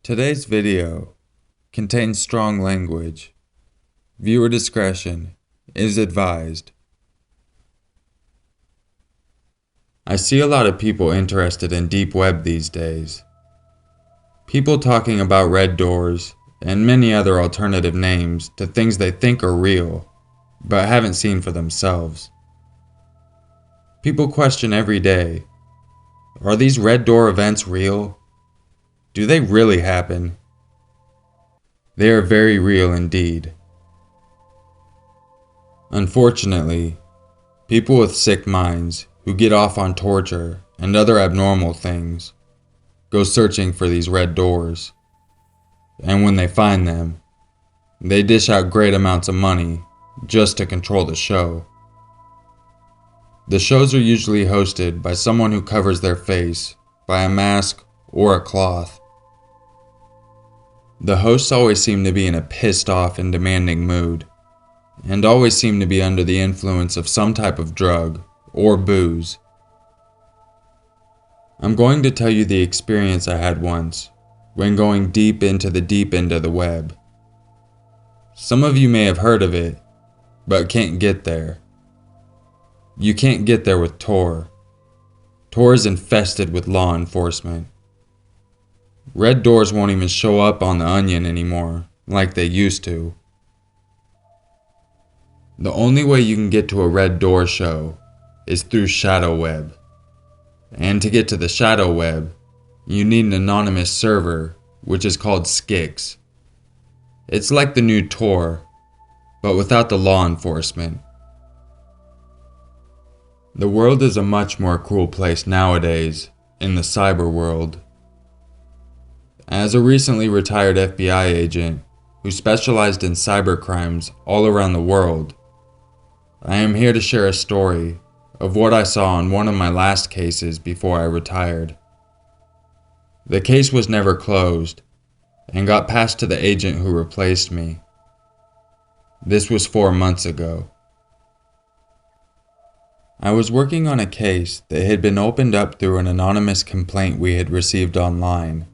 Today's video contains strong language. Viewer discretion is advised. I see a lot of people interested in deep web these days. People talking about red doors and many other alternative names to things they think are real, but haven't seen for themselves. People question every day, are these red door events real? Do they really happen? They are very real indeed. Unfortunately, people with sick minds who get off on torture and other abnormal things go searching for these red doors. And when they find them, they dish out great amounts of money just to control the show. The shows are usually hosted by someone who covers their face by a mask or a cloth. The hosts always seem to be in a pissed off and demanding mood, and always seem to be under the influence of some type of drug or booze. I'm going to tell you the experience I had once when going deep into the deep end of the web. Some of you may have heard of it, but can't get there. You can't get there with Tor. Tor is infested with law enforcement. Red doors won't even show up on the Onion anymore, like they used to. The only way you can get to a red door show is through shadow web. And to get to the shadow web, you need an anonymous server, which is called Skix. It's like the new Tor, but without the law enforcement. The world is a much more cruel place nowadays in the cyber world. As a recently retired FBI agent who specialized in cyber crimes all around the world, I am here to share a story of what I saw in one of my last cases before I retired. The case was never closed and got passed to the agent who replaced me. This was 4 months ago. I was working on a case that had been opened up through an anonymous complaint we had received online.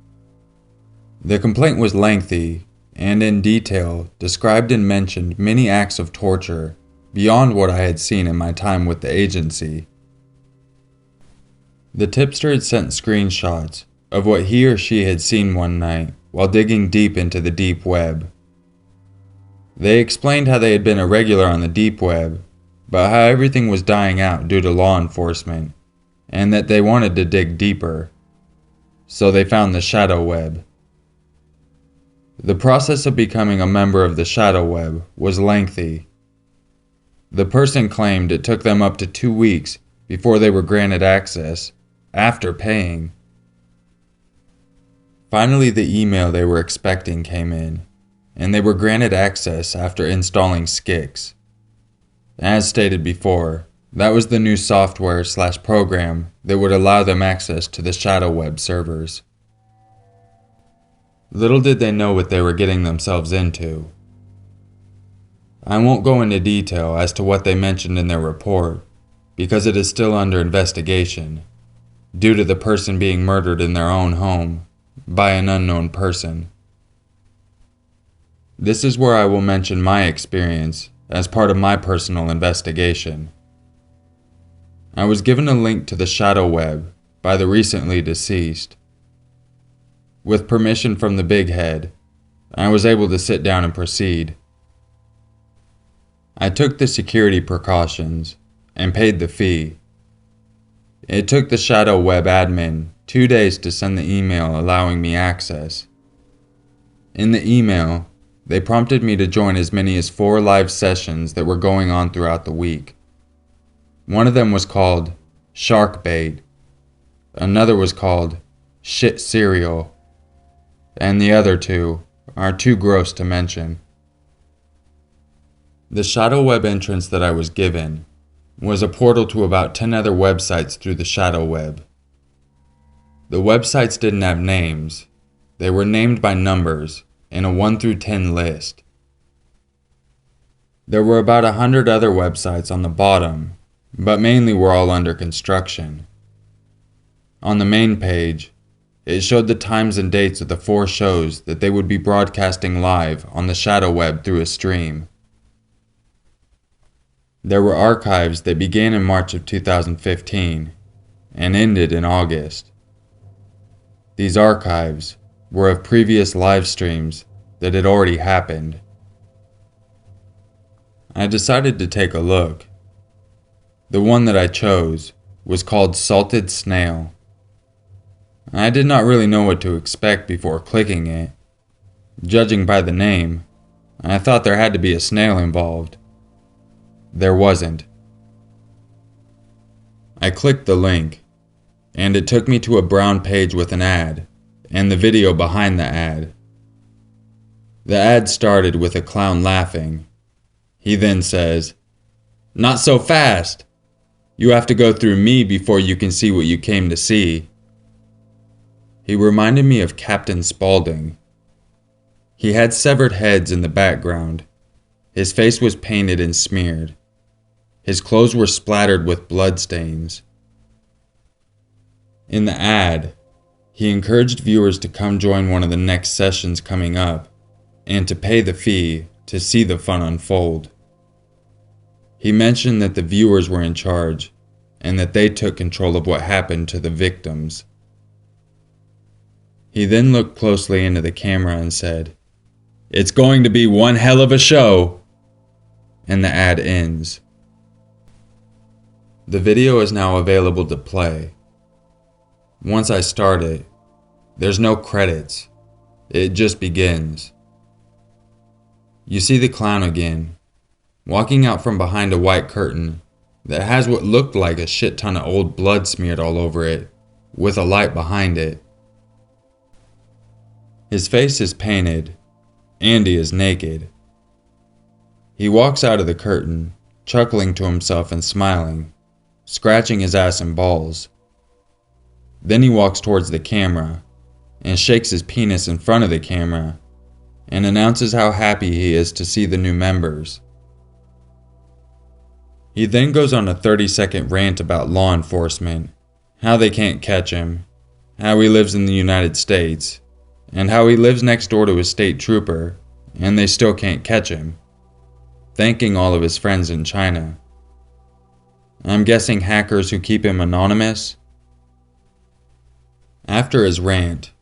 The complaint was lengthy and in detail described and mentioned many acts of torture beyond what I had seen in my time with the agency. The tipster had sent screenshots of what he or she had seen one night while digging deep into the deep web. They explained how they had been a regular on the deep web, but how everything was dying out due to law enforcement, and that they wanted to dig deeper. So they found the shadow web. The process of becoming a member of the shadow web was lengthy. The person claimed it took them up to 2 weeks before they were granted access, after paying. Finally, the email they were expecting came in, and they were granted access after installing Skix. As stated before, that was the new software/program that would allow them access to the shadow web servers. Little did they know what they were getting themselves into. I won't go into detail as to what they mentioned in their report, because it is still under investigation, due to the person being murdered in their own home by an unknown person. This is where I will mention my experience as part of my personal investigation. I was given a link to the shadow web by the recently deceased. With permission from the big head, I was able to sit down and proceed. I took the security precautions and paid the fee. It took the shadow web admin 2 days to send the email allowing me access. In the email, they prompted me to join as many as 4 live sessions that were going on throughout the week. One of them was called Shark Bait, another was called Shit Cereal, and the other 2 are too gross to mention. The shadow web entrance that I was given was a portal to about 10 other websites through the shadow web. The websites didn't have names. They were named by numbers in a 1 through 10 list. There were about 100 other websites on the bottom, but mainly were all under construction. On the main page, it showed the times and dates of the 4 shows that they would be broadcasting live on the shadow web through a stream. There were archives that began in March of 2015 and ended in August. These archives were of previous live streams that had already happened. I decided to take a look. The one that I chose was called Salted Snail. I did not really know what to expect before clicking it. Judging by the name, I thought there had to be a snail involved. There wasn't. I clicked the link, and it took me to a brown page with an ad, and the video behind the ad. The ad started with a clown laughing. He then says, "Not so fast! You have to go through me before you can see what you came to see." He reminded me of Captain Spaulding. He had severed heads in the background. His face was painted and smeared. His clothes were splattered with bloodstains. In the ad, he encouraged viewers to come join one of the next sessions coming up and to pay the fee to see the fun unfold. He mentioned that the viewers were in charge and that they took control of what happened to the victims. He then looked closely into the camera and said, "It's going to be one hell of a show," and the ad ends. The video is now available to play. Once I start it, there's no credits. It just begins. You see the clown again, walking out from behind a white curtain that has what looked like a shit ton of old blood smeared all over it, with a light behind it. His face is painted, and he is naked. He walks out of the curtain, chuckling to himself and smiling, scratching his ass and balls. Then he walks towards the camera and shakes his penis in front of the camera and announces how happy he is to see the new members. He then goes on a 30-second rant about law enforcement, how they can't catch him, how he lives in the United States, and how he lives next door to a state trooper and they still can't catch him, thanking all of his friends in China. I'm guessing hackers who keep him anonymous. After his rant,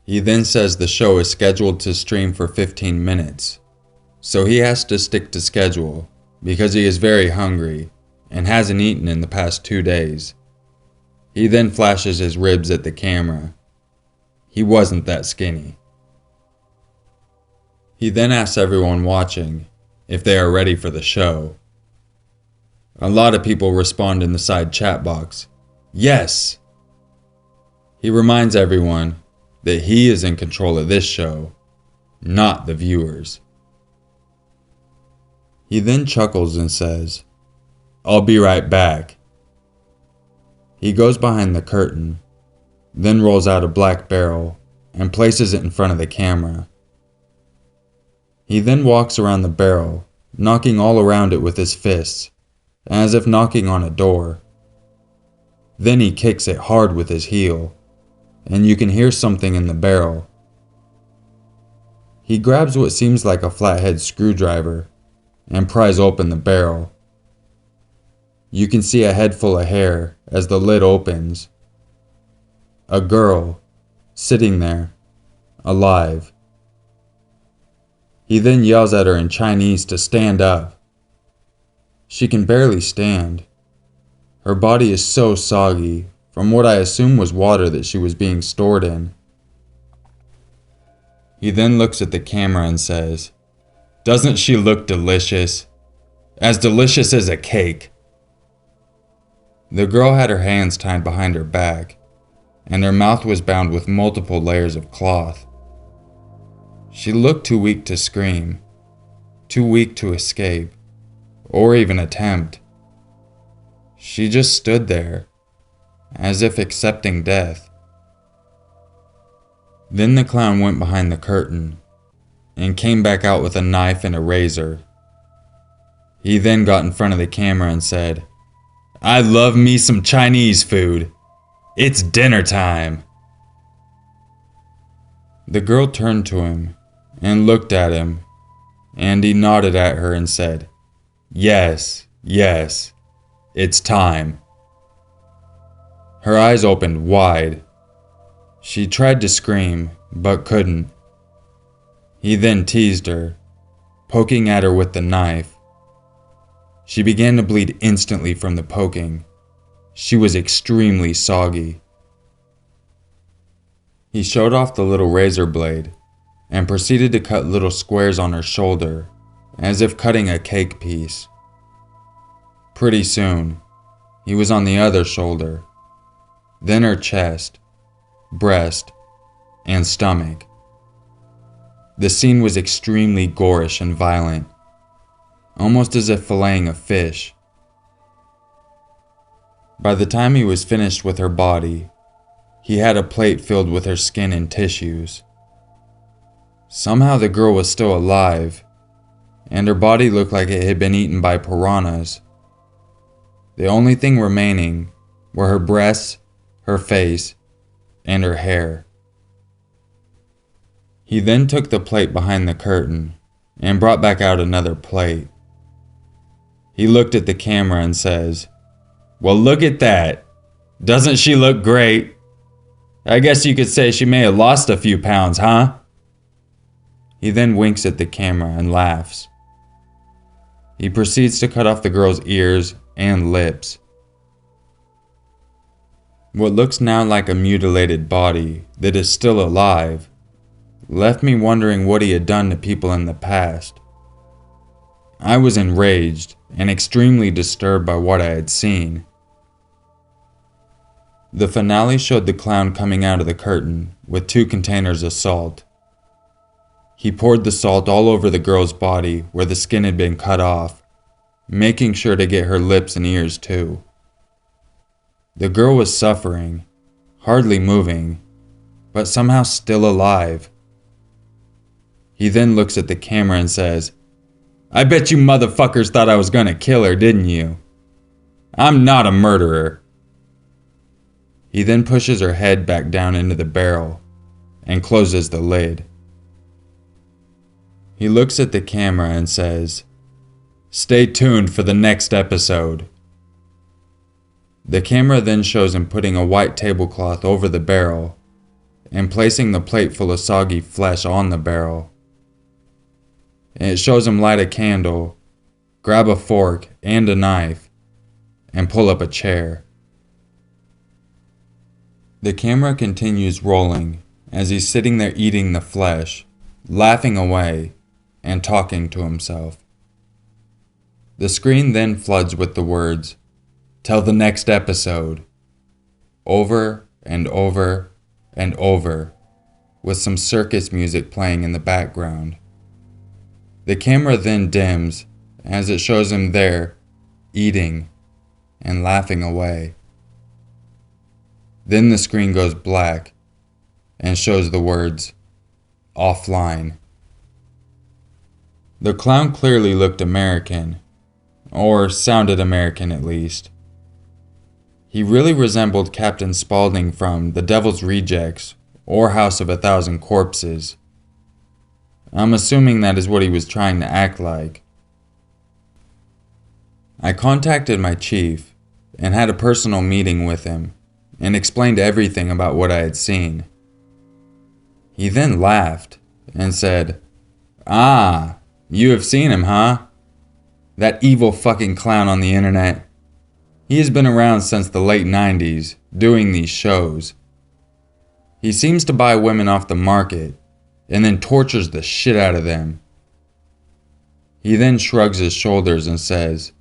he then says the show is scheduled to stream for 15 minutes, so he has to stick to schedule because he is very hungry and hasn't eaten in the past 2 days. He then flashes his ribs at the camera. He wasn't that skinny. He then asks everyone watching if they are ready for the show. A lot of people respond in the side chat box, "Yes!" He reminds everyone that he is in control of this show, not the viewers. He then chuckles and says, "I'll be right back." He goes behind the curtain, then rolls out a black barrel and places it in front of the camera. He then walks around the barrel, knocking all around it with his fists, as if knocking on a door. Then he kicks it hard with his heel, and you can hear something in the barrel. He grabs what seems like a flathead screwdriver and pries open the barrel. You can see a head full of hair as the lid opens. A girl, sitting there, alive. He then yells at her in Chinese to stand up. She can barely stand. Her body is so soggy from what I assume was water that she was being stored in. He then looks at the camera and says, "Doesn't she look delicious? As delicious as a cake." The girl had her hands tied behind her back, and her mouth was bound with multiple layers of cloth. She looked too weak to scream, too weak to escape, or even attempt. She just stood there, as if accepting death. Then the clown went behind the curtain and came back out with a knife and a razor. He then got in front of the camera and said, "I love me some Chinese food. It's dinner time." The girl turned to him and looked at him, and he nodded at her and said, "Yes, yes, it's time." Her eyes opened wide. She tried to scream, but couldn't. He then teased her, poking at her with the knife. She began to bleed instantly from the poking. She was extremely soggy. He showed off the little razor blade and proceeded to cut little squares on her shoulder, as if cutting a cake piece. Pretty soon, he was on the other shoulder, then her chest, breast, and stomach. The scene was extremely gorish and violent, almost as if filleting a fish. By the time he was finished with her body, he had a plate filled with her skin and tissues. Somehow the girl was still alive, and her body looked like it had been eaten by piranhas. The only thing remaining were her breasts, her face, and her hair. He then took the plate behind the curtain and brought back out another plate. He looked at the camera and says, "Well, look at that. Doesn't she look great? I guess you could say she may have lost a few pounds, huh?" He then winks at the camera and laughs. He proceeds to cut off the girl's ears and lips. What looks now like a mutilated body that is still alive left me wondering what he had done to people in the past. I was enraged and extremely disturbed by what I had seen. The finale showed the clown coming out of the curtain with 2 containers of salt. He poured the salt all over the girl's body where the skin had been cut off, making sure to get her lips and ears too. The girl was suffering, hardly moving, but somehow still alive. He then looks at the camera and says, "I bet you motherfuckers thought I was gonna kill her, didn't you? I'm not a murderer." He then pushes her head back down into the barrel and closes the lid. He looks at the camera and says, "Stay tuned for the next episode." The camera then shows him putting a white tablecloth over the barrel and placing the plate full of soggy flesh on the barrel. And it shows him light a candle, grab a fork and a knife, and pull up a chair. The camera continues rolling as he's sitting there eating the flesh, laughing away, and talking to himself. The screen then floods with the words, "Till the next episode," over and over and over, with some circus music playing in the background. The camera then dims as it shows him there, eating and laughing away. Then the screen goes black and shows the words, "Offline." The clown clearly looked American, or sounded American at least. He really resembled Captain Spaulding from The Devil's Rejects or House of a Thousand Corpses. I'm assuming that is what he was trying to act like. I contacted my chief and had a personal meeting with him and explained everything about what I had seen. He then laughed and said, "Ah, you have seen him, huh? That evil fucking clown on the internet. He has been around since the late 90s, doing these shows. He seems to buy women off the market, and then tortures the shit out of them." He then shrugs his shoulders and says,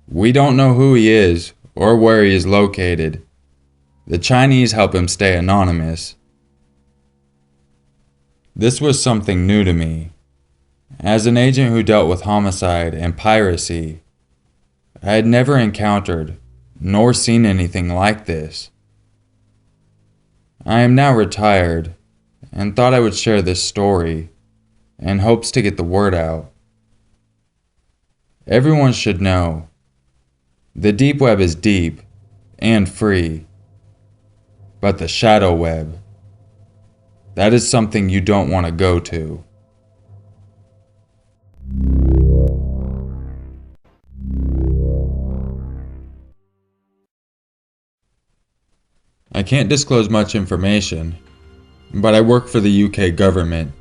"We don't know who he is, or where he is located. The Chinese help him stay anonymous." This was something new to me. As an agent who dealt with homicide and piracy, I had never encountered nor seen anything like this. I am now retired and thought I would share this story in hopes to get the word out. Everyone should know the deep web is deep and free, but the shadow web That is something you don't want to go to. I can't disclose much information, but I work for the UK government.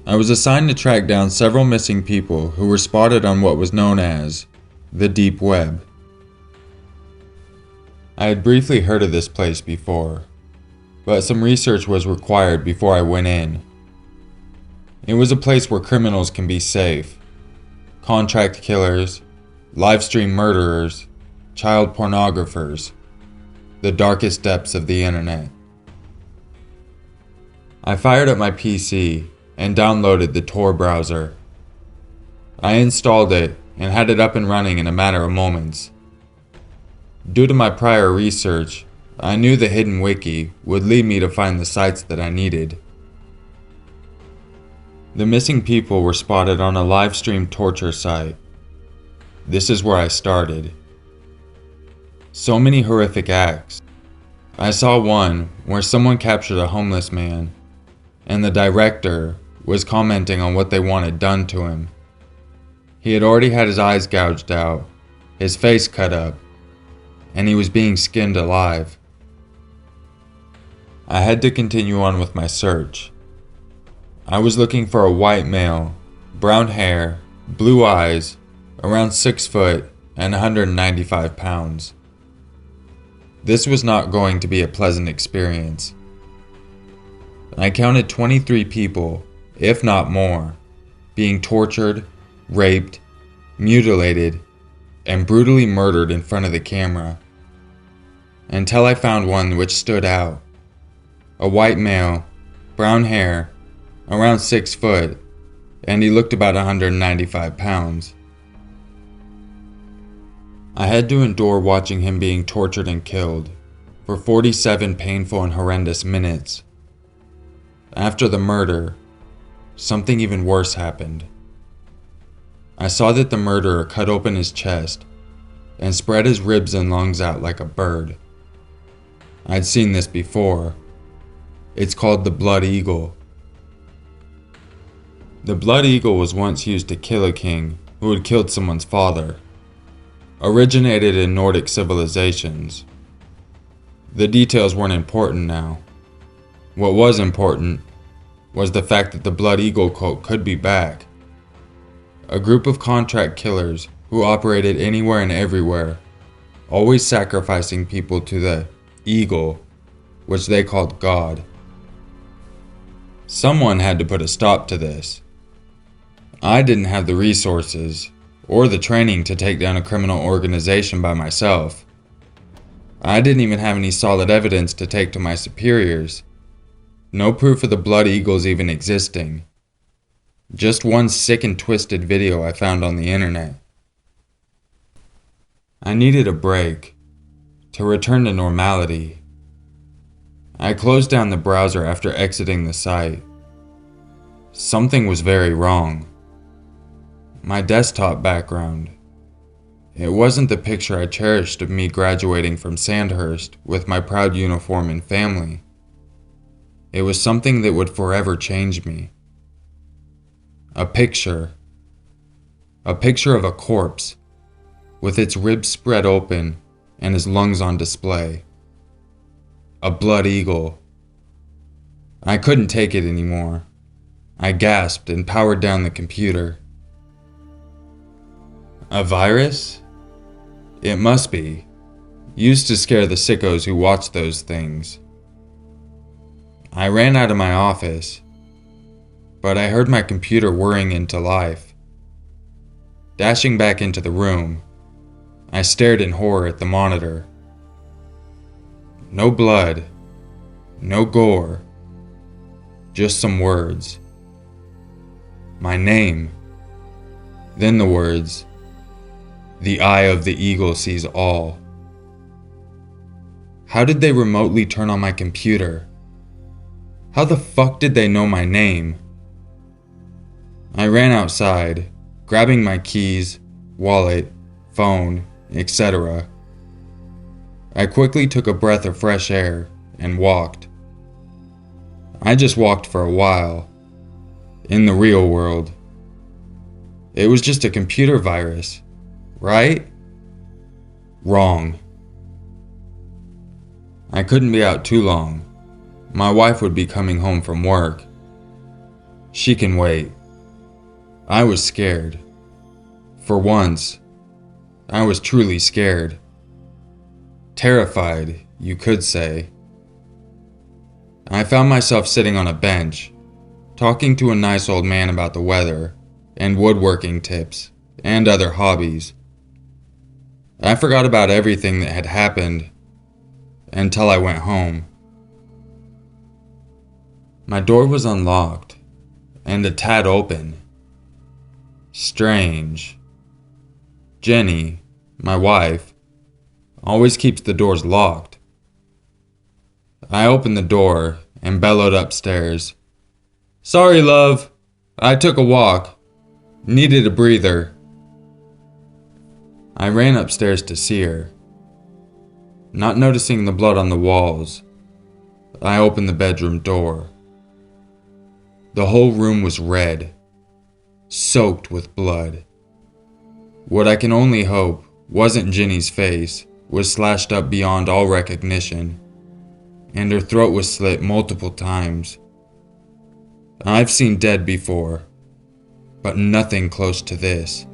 I was assigned to track down several missing people who were spotted on what was known as the deep web. I had briefly heard of this place before, but some research was required before I went in. It was a place where criminals can be safe. Contract killers, live stream murderers, child pornographers, the darkest depths of the internet. I fired up my PC and downloaded the Tor browser. I installed it and had it up and running in a matter of moments. Due to my prior research, I knew the hidden wiki would lead me to find the sites that I needed. The missing people were spotted on a live stream torture site. This is where I started. So many horrific acts. I saw one where someone captured a homeless man, and the director was commenting on what they wanted done to him. He had already had his eyes gouged out, his face cut up, and he was being skinned alive. I had to continue on with my search. I was looking for a white male, brown hair, blue eyes, around 6 foot and 195 pounds. This was not going to be a pleasant experience. I counted 23 people, if not more, being tortured, raped, mutilated, and brutally murdered in front of the camera, until I found one which stood out. A white male, brown hair, around 6 foot, and he looked about 195 pounds. I had to endure watching him being tortured and killed for 47 painful and horrendous minutes. After the murder, something even worse happened. I saw that the murderer cut open his chest and spread his ribs and lungs out like a bird. I'd seen this before. It's called the blood eagle. The blood eagle was once used to kill a king who had killed someone's father. Originated in Nordic civilizations. The details weren't important now. What was important was the fact that the blood eagle cult could be back. A group of contract killers who operated anywhere and everywhere, always sacrificing people to the eagle, which they called God. Someone had to put a stop to this. I didn't have the resources or the training to take down a criminal organization by myself. I didn't even have any solid evidence to take to my superiors. No proof of the blood eagles even existing. Just one sick and twisted video I found on the internet. I needed a break to return to normality. I closed down the browser after exiting the site. Something was very wrong. My desktop background. It wasn't the picture I cherished of me graduating from Sandhurst with my proud uniform and family. It was something that would forever change me. A picture. A picture of a corpse, with its ribs spread open and his lungs on display. A blood eagle. I couldn't take it anymore. I gasped and powered down the computer. A virus? It must be. Used to scare the sickos who watch those things. I ran out of my office, but I heard my computer whirring into life. Dashing back into the room, I stared in horror at the monitor. No blood, no gore, just some words. My name, then the words, "The eye of the eagle sees all." How did they remotely turn on my computer? How the fuck did they know my name? I ran outside, grabbing my keys, wallet, phone, etc. I quickly took a breath of fresh air and walked. I just walked for a while. In the real world. It was just a computer virus, right? Wrong. I couldn't be out too long. My wife would be coming home from work. She can wait. I was scared. For once, I was truly scared. Terrified, you could say. I found myself sitting on a bench, talking to a nice old man about the weather and woodworking tips and other hobbies. I forgot about everything that had happened until I went home. My door was unlocked and a tad open. Strange. Jenny, my wife, always keeps the doors locked. I opened the door and bellowed upstairs. "Sorry, love. I took a walk. Needed a breather." I ran upstairs to see her. Not noticing the blood on the walls, I opened the bedroom door. The whole room was red, soaked with blood. What I can only hope wasn't Jenny's face was slashed up beyond all recognition, and her throat was slit multiple times. I've seen dead before, but nothing close to this.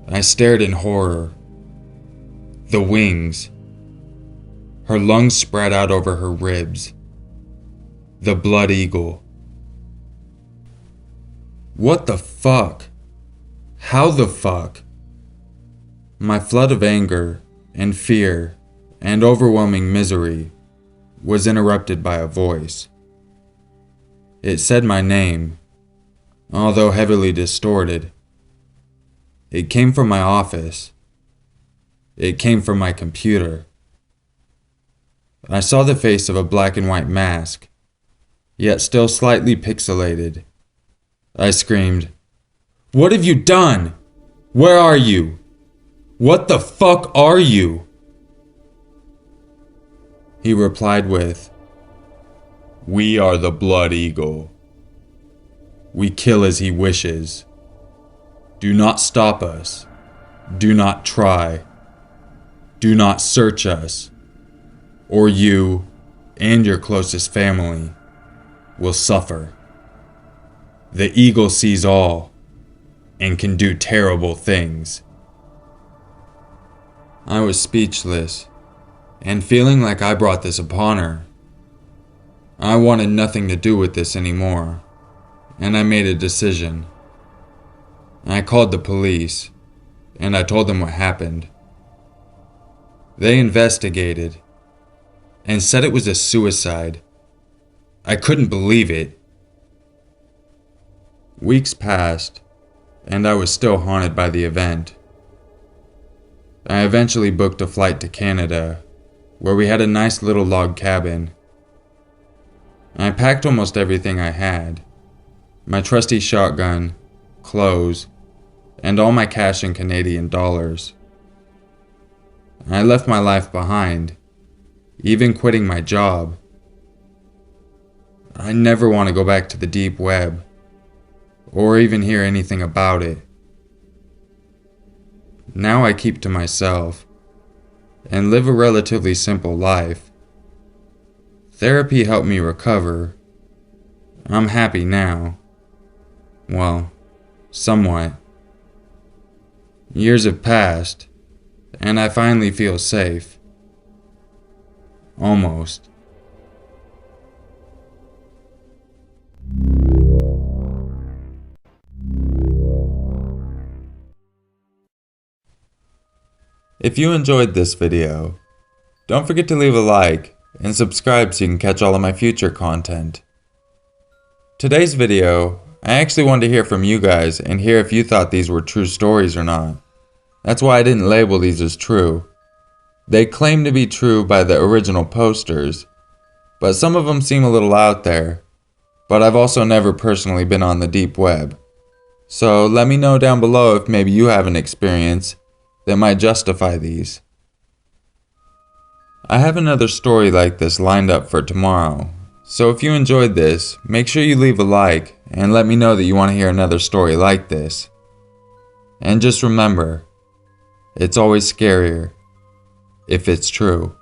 I stared in horror. The wings. Her lungs spread out over her ribs. The blood eagle. What the fuck? How the fuck? My flood of anger and fear and overwhelming misery was interrupted by a voice. It said my name, although heavily distorted. It came from my office. It came from my computer. I saw the face of a black and white mask, yet still slightly pixelated. I screamed, "What have you done? Where are you? What the fuck are you?" He replied with, "We are the Blood Eagle. We kill as he wishes. Do not stop us. Do not try. Do not search us, or you and your closest family will suffer. The eagle sees all and can do terrible things." I was speechless and feeling like I brought this upon her. I wanted nothing to do with this anymore, and I made a decision. I called the police, and I told them what happened. They investigated and said it was a suicide. I couldn't believe it. Weeks passed, and I was still haunted by the event. I eventually booked a flight to Canada, where we had a nice little log cabin. I packed almost everything I had: my trusty shotgun, clothes, and all my cash in Canadian dollars. I left my life behind, even quitting my job. I never want to go back to the deep web, or even hear anything about it. Now I keep to myself, and live a relatively simple life. Therapy helped me recover. I'm happy now. Well, somewhat. Years have passed, and I finally feel safe. Almost. If you enjoyed this video, don't forget to leave a like and subscribe so you can catch all of my future content. Today's video, I actually wanted to hear from you guys and hear if you thought these were true stories or not. That's why I didn't label these as true. They claim to be true by the original posters, but some of them seem a little out there. But I've also never personally been on the deep web. So let me know down below if maybe you have an experience that might justify these. I have another story like this lined up for tomorrow, So if you enjoyed this, make sure you leave a like and let me know that you want to hear another story like this. And just remember, it's always scarier if it's true.